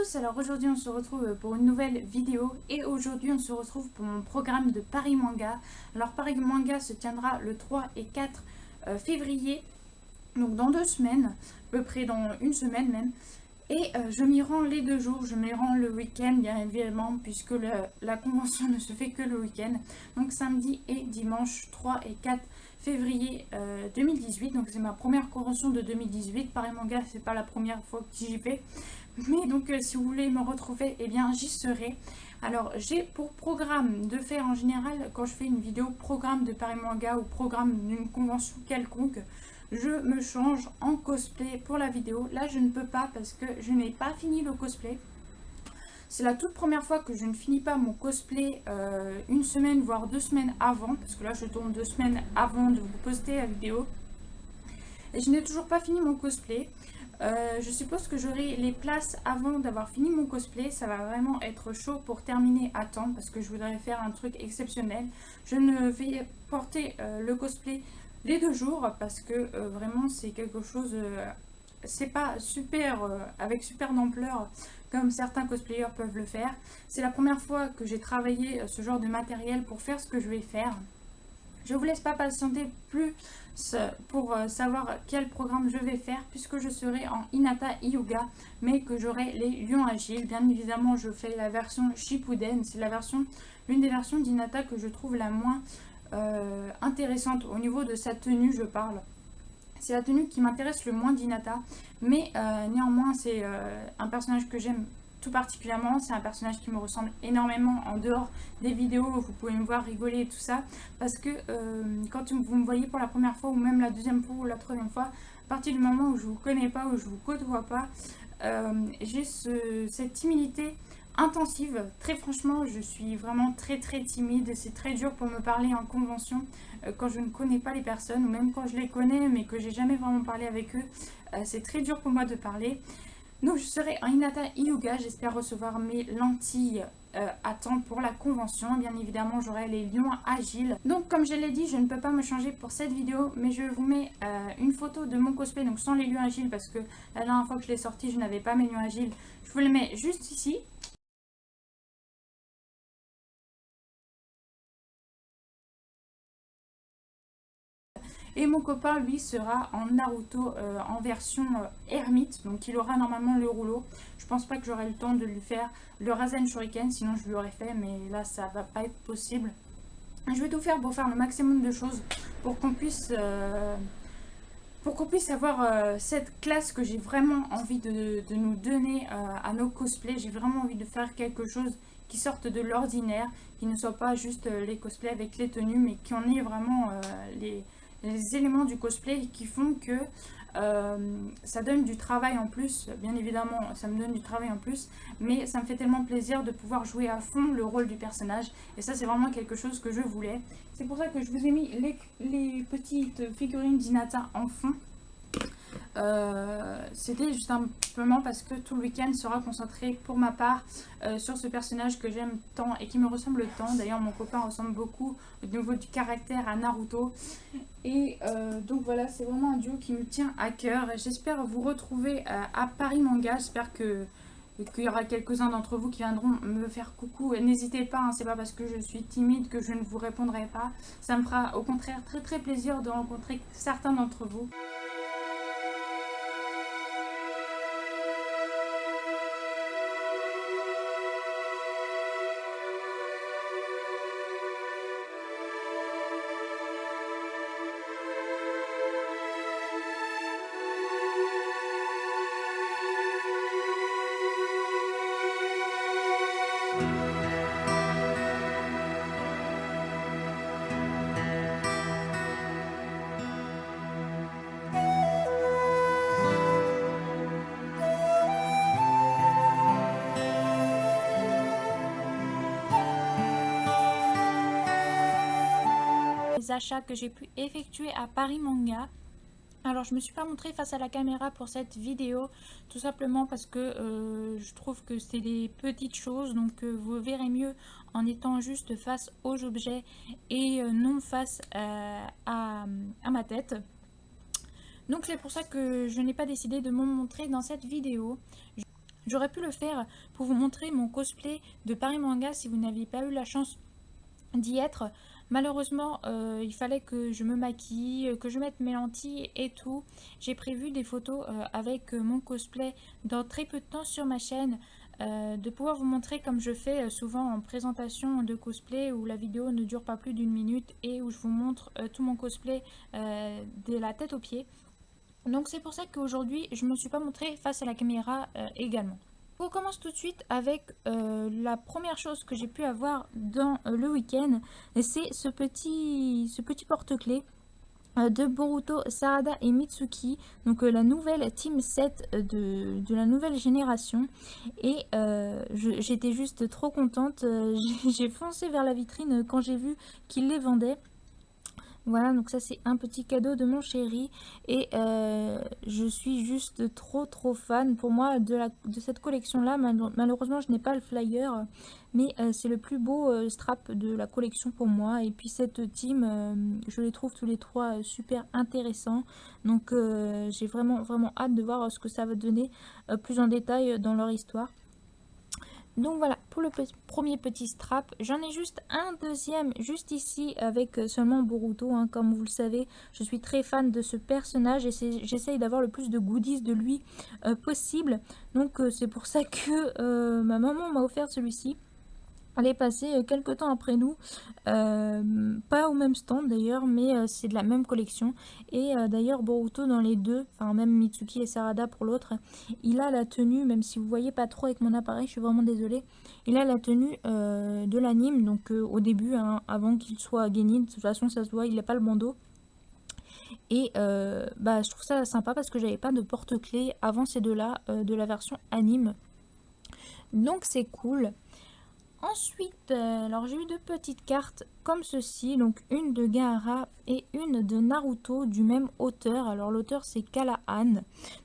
tous, alors aujourd'hui on se retrouve pour une nouvelle vidéo et aujourd'hui on se retrouve pour mon programme de Paris Manga. Alors Paris Manga se tiendra le 3 et 4 février, donc dans 2 semaines, à peu près dans une semaine même. Et je m'y rends les 2 jours, je m'y rends le week-end bien évidemment puisque la convention ne se fait que le week-end. Donc samedi et dimanche 3 et 4 février 2018, donc c'est ma première convention de 2018. Paris Manga, c'est pas la première fois que j'y vais. Mais donc si vous voulez me retrouver, eh bien j'y serai. Alors j'ai pour programme de faire en général, quand je fais une vidéo programme de Paris Manga ou programme d'une convention quelconque, je me change en cosplay pour la vidéo. Là je ne peux pas parce que je n'ai pas fini le cosplay. C'est la toute première fois que je ne finis pas mon cosplay une semaine voire 2 semaines avant, parce que là je tourne 2 semaines avant de vous poster la vidéo. Et je n'ai toujours pas fini mon cosplay. Je suppose que j'aurai les places avant d'avoir fini mon cosplay. Ça va vraiment être chaud pour terminer à temps parce que je voudrais faire un truc exceptionnel. Je ne vais porter le cosplay les 2 jours parce que vraiment c'est quelque chose, c'est pas super avec super d'ampleur comme certains cosplayers peuvent le faire. C'est la première fois que j'ai travaillé ce genre de matériel pour faire ce que je vais faire. Je vous laisse pas patienter plus pour savoir quel programme je vais faire puisque je serai en Hinata Hyuga mais que j'aurai les lions agiles. Bien évidemment je fais la version Shippuden, c'est l'une des versions d'Hinata que je trouve la moins intéressante au niveau de sa tenue, je parle. C'est la tenue qui m'intéresse le moins d'Hinata, mais néanmoins c'est un personnage que j'aime tout particulièrement. C'est un personnage qui me ressemble énormément en dehors des vidéos où vous pouvez me voir rigoler et tout ça, parce que quand vous me voyez pour la première fois ou même la deuxième fois ou la troisième fois, à partir du moment où je vous connais pas, où je vous côtoie pas, j'ai cette timidité intensive. Très franchement, je suis vraiment très timide. C'est très dur pour me parler en convention quand je ne connais pas les personnes, ou même quand je les connais mais que j'ai jamais vraiment parlé avec eux. C'est très dur pour moi de parler. Donc je serai en Hinata Hyuga. J'espère recevoir mes lentilles à temps pour la convention. Bien évidemment j'aurai les lions agiles. Donc comme je l'ai dit, je ne peux pas me changer pour cette vidéo, mais je vous mets une photo de mon cosplay, donc sans les lions agiles, parce que la dernière fois que je l'ai sorti je n'avais pas mes lions agiles. Je vous les mets juste ici. Et mon copain, lui, sera en Naruto en version ermite. Donc il aura normalement le rouleau. Je pense pas que j'aurai le temps de lui faire le Rasen Shuriken. Sinon je l'aurais fait. Mais là ça va pas être possible. Je vais tout faire pour faire le maximum de choses. Pour qu'on puisse avoir cette classe que j'ai vraiment envie de nous donner à nos cosplays. J'ai vraiment envie de faire quelque chose qui sorte de l'ordinaire. Qui ne soit pas juste les cosplays avec les tenues. Mais qui en ait vraiment les éléments du cosplay qui font que ça donne du travail en plus. Bien évidemment ça me donne du travail en plus, mais ça me fait tellement plaisir de pouvoir jouer à fond le rôle du personnage, et ça c'est vraiment quelque chose que je voulais. C'est pour ça que je vous ai mis les petites figurines d'Hinata en fond. C'était juste simplement parce que tout le week-end sera concentré pour ma part sur ce personnage que j'aime tant et qui me ressemble tant. D'ailleurs mon copain ressemble beaucoup au niveau du caractère à Naruto. Et donc voilà, c'est vraiment un duo qui me tient à cœur. J'espère vous retrouver à Paris Manga. J'espère qu'il y aura quelques-uns d'entre vous qui viendront me faire coucou. N'hésitez pas, hein, c'est pas parce que je suis timide que je ne vous répondrai pas. Ça me fera au contraire très plaisir de rencontrer certains d'entre vous. Les achats que j'ai pu effectuer à Paris Manga. Alors je me suis pas montrée face à la caméra pour cette vidéo, tout simplement parce que je trouve que c'est des petites choses, donc vous verrez mieux en étant juste face aux objets et non face à ma tête. Donc c'est pour ça que je n'ai pas décidé de me montrer dans cette vidéo. J'aurais pu le faire pour vous montrer mon cosplay de Paris Manga si vous n'aviez pas eu la chance d'y être. Malheureusement, il fallait que je me maquille, que je mette mes lentilles et tout. J'ai prévu des photos avec mon cosplay dans très peu de temps sur ma chaîne, de pouvoir vous montrer comme je fais souvent en présentation de cosplay où la vidéo ne dure pas plus d'1 minute et où je vous montre tout mon cosplay de la tête aux pieds. Donc c'est pour ça qu'aujourd'hui je ne me suis pas montrée face à la caméra également. On commence tout de suite avec la première chose que j'ai pu avoir dans le week-end, c'est ce petit porte-clés de Boruto, Sarada et Mitsuki, donc la nouvelle Team 7 de la nouvelle génération. Et j'étais juste trop contente, j'ai foncé vers la vitrine quand j'ai vu qu'ils les vendaient. Voilà, donc ça c'est un petit cadeau de mon chéri et je suis juste trop fan. Pour moi de cette collection là, malheureusement je n'ai pas le flyer, mais c'est le plus beau strap de la collection pour moi. Et puis cette team, je les trouve tous les trois super intéressants, donc j'ai vraiment hâte de voir ce que ça va donner plus en détail dans leur histoire. Donc voilà, pour le premier petit strap, j'en ai juste un deuxième juste ici avec seulement Boruto, hein. Comme vous le savez, je suis très fan de ce personnage et j'essaye d'avoir le plus de goodies de lui possible. Donc c'est pour ça que ma maman m'a offert celui-ci. Elle est passée quelques temps après nous, pas au même stand d'ailleurs, mais c'est de la même collection. Et d'ailleurs Boruto dans les deux, enfin même Mitsuki et Sarada pour l'autre, il a la tenue, même si vous voyez pas trop avec mon appareil, je suis vraiment désolée, il a la tenue de l'anime, donc au début, hein, avant qu'il soit Genin, de toute façon ça se voit, il n'a pas le bandeau. Et bah, je trouve ça sympa parce que j'avais pas de porte-clés avant ces deux-là, de la version anime. Donc c'est cool. Ensuite, alors j'ai eu deux petites cartes comme ceci, donc une de Gaara et une de Naruto du même auteur. Alors l'auteur c'est Kalahan,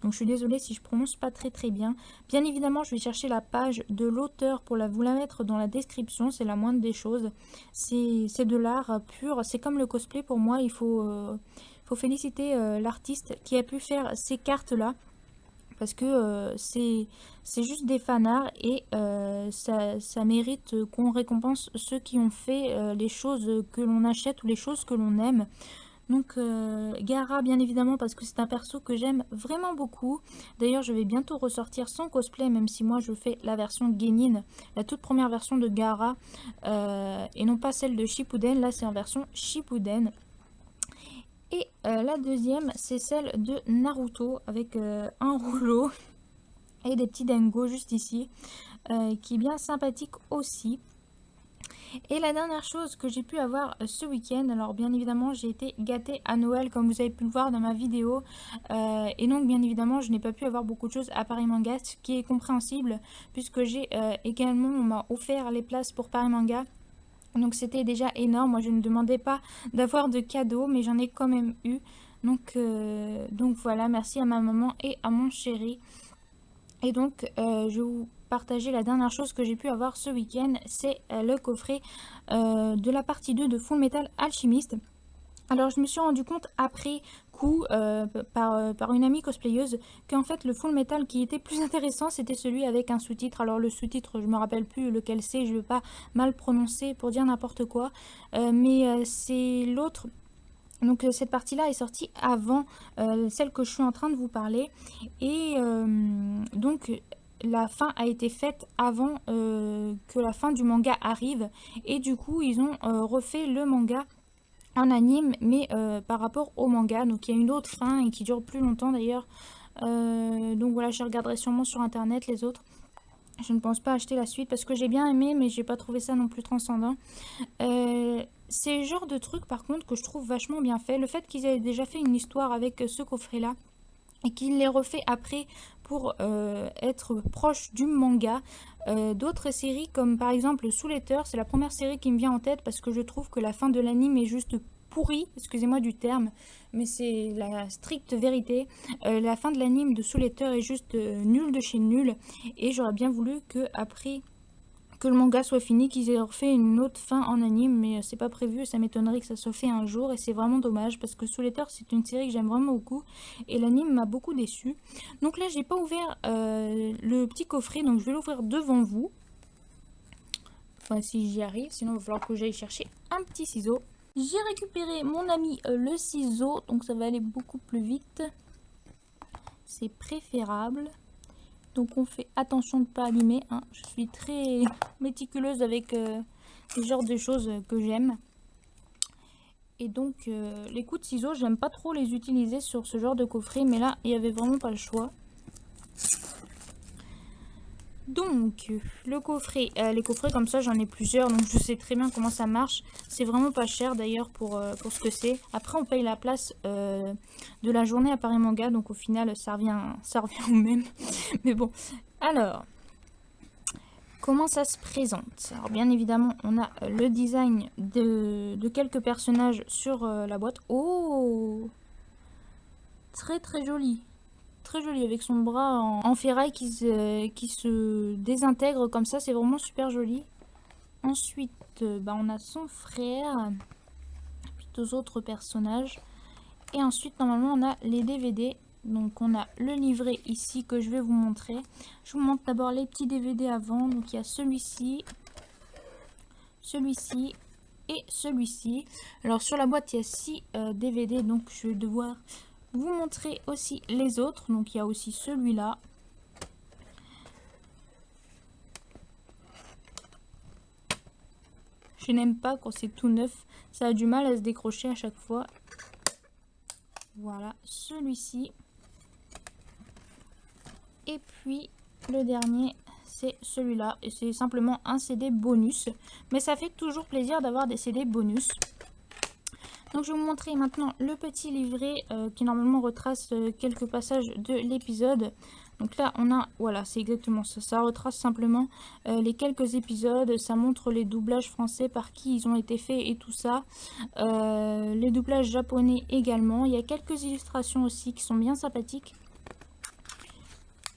donc je suis désolée si je prononce pas très bien. Bien évidemment je vais chercher la page de l'auteur pour vous la mettre dans la description, c'est la moindre des choses. C'est de l'art pur, c'est comme le cosplay pour moi, il faut féliciter l'artiste qui a pu faire ces cartes là. Parce que c'est juste des fanarts et ça mérite qu'on récompense ceux qui ont fait les choses que l'on achète ou les choses que l'on aime. Donc Gaara bien évidemment parce que c'est un perso que j'aime vraiment beaucoup. D'ailleurs je vais bientôt ressortir son cosplay, même si moi je fais la version Genin, la toute première version de Gaara et non pas celle de Shippuden. Là c'est en version Shippuden. Et la deuxième, c'est celle de Naruto avec un rouleau et des petits dingos juste ici, qui est bien sympathique aussi. Et la dernière chose que j'ai pu avoir ce week-end, alors bien évidemment j'ai été gâtée à Noël comme vous avez pu le voir dans ma vidéo. Et donc bien évidemment je n'ai pas pu avoir beaucoup de choses à Paris Manga, ce qui est compréhensible puisque j'ai également, on m'a offert les places pour Paris Manga. Donc c'était déjà énorme, moi je ne demandais pas d'avoir de cadeaux, mais j'en ai quand même eu. Donc voilà, merci à ma maman et à mon chéri. Et donc je vais vous partager la dernière chose que j'ai pu avoir ce week-end, c'est le coffret de la partie 2 de Full Metal Alchemist. Alors je me suis rendu compte après coup par une amie cosplayeuse qu'en fait le Full Metal qui était plus intéressant c'était celui avec un sous-titre. Alors le sous-titre je me rappelle plus lequel c'est, je ne veux pas mal prononcer pour dire n'importe quoi, mais c'est l'autre. Donc cette partie là est sortie avant celle que je suis en train de vous parler et donc la fin a été faite avant que la fin du manga arrive et du coup ils ont refait le manga en anime, mais par rapport au manga. Donc il y a une autre fin et qui dure plus longtemps d'ailleurs. Donc voilà, je regarderai sûrement sur internet les autres. Je ne pense pas acheter la suite parce que j'ai bien aimé, mais j'ai pas trouvé ça non plus transcendant. C'est le genre de truc par contre que je trouve vachement bien fait. Le fait qu'ils aient déjà fait une histoire avec ce coffret là et qu'ils l'aient refait après pour être proche du manga. D'autres séries comme par exemple Soul Eater, c'est la première série qui me vient en tête parce que je trouve que la fin de l'anime est juste pourrie, excusez-moi du terme, mais c'est la stricte vérité. La fin de l'anime de Soul Eater est juste nulle de chez nulle et j'aurais bien voulu que après que le manga soit fini, qu'ils aient refait une autre fin en anime, mais c'est pas prévu, ça m'étonnerait que ça soit fait un jour, et c'est vraiment dommage, parce que Soul Eater, c'est une série que j'aime vraiment beaucoup, et l'anime m'a beaucoup déçu. Donc là, j'ai pas ouvert le petit coffret, donc je vais l'ouvrir devant vous. Enfin, si j'y arrive, sinon il va falloir que j'aille chercher un petit ciseau. J'ai récupéré mon ami le ciseau, donc ça va aller beaucoup plus vite. C'est préférable. Donc on fait attention de ne pas abîmer. Hein. Je suis très méticuleuse avec ce genre de choses que j'aime. Et donc les coups de ciseaux, j'aime pas trop les utiliser sur ce genre de coffret. Mais là, il n'y avait vraiment pas le choix. Donc le coffret, les coffrets comme ça j'en ai plusieurs, donc je sais très bien comment ça marche. C'est vraiment pas cher d'ailleurs pour ce que c'est. Après on paye la place de la journée à Paris Manga, donc au final ça revient au même. Mais bon, alors comment ça se présente? Alors bien évidemment on a le design de quelques personnages sur la boîte. Oh, très très joli. Très joli avec son bras en ferraille qui se désintègre comme ça, c'est vraiment super joli. Ensuite on a son frère, puis deux autres personnages, et ensuite normalement on a les DVD. Donc on a le livret ici que je vais vous montrer. Je vous montre d'abord les petits DVD avant. Donc il y a celui-ci, celui-ci et celui-ci. Alors sur la boîte il y a 6 DVD, donc je vais devoir vous montrer aussi les autres. Donc il y a aussi celui-là. Je n'aime pas quand c'est tout neuf. Ça a du mal à se décrocher à chaque fois. Voilà, celui-ci. Et puis le dernier, c'est celui-là. Et c'est simplement un CD bonus. Mais ça fait toujours plaisir d'avoir des CD bonus. Donc je vais vous montrer maintenant le petit livret qui normalement retrace quelques passages de l'épisode. Donc là on a, voilà c'est exactement ça, ça retrace simplement les quelques épisodes, ça montre les doublages français par qui ils ont été faits et tout ça. Les doublages japonais également, il y a quelques illustrations aussi qui sont bien sympathiques.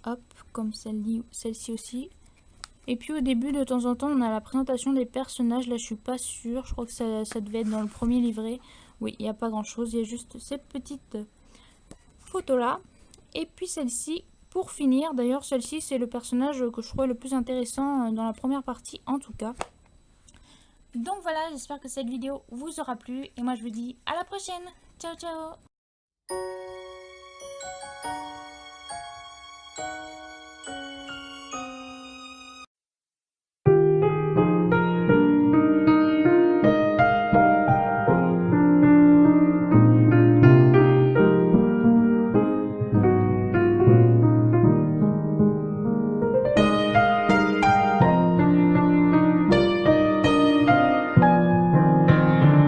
Hop, comme celle-ci aussi. Et puis au début de temps en temps on a la présentation des personnages, là je suis pas sûre, je crois que ça devait être dans le premier livret. Oui, il n'y a pas grand chose, il y a juste cette petite photo là. Et puis celle-ci pour finir, d'ailleurs celle-ci c'est le personnage que je trouvais le plus intéressant dans la première partie en tout cas. Donc voilà, j'espère que cette vidéo vous aura plu et moi je vous dis à la prochaine. Ciao ciao.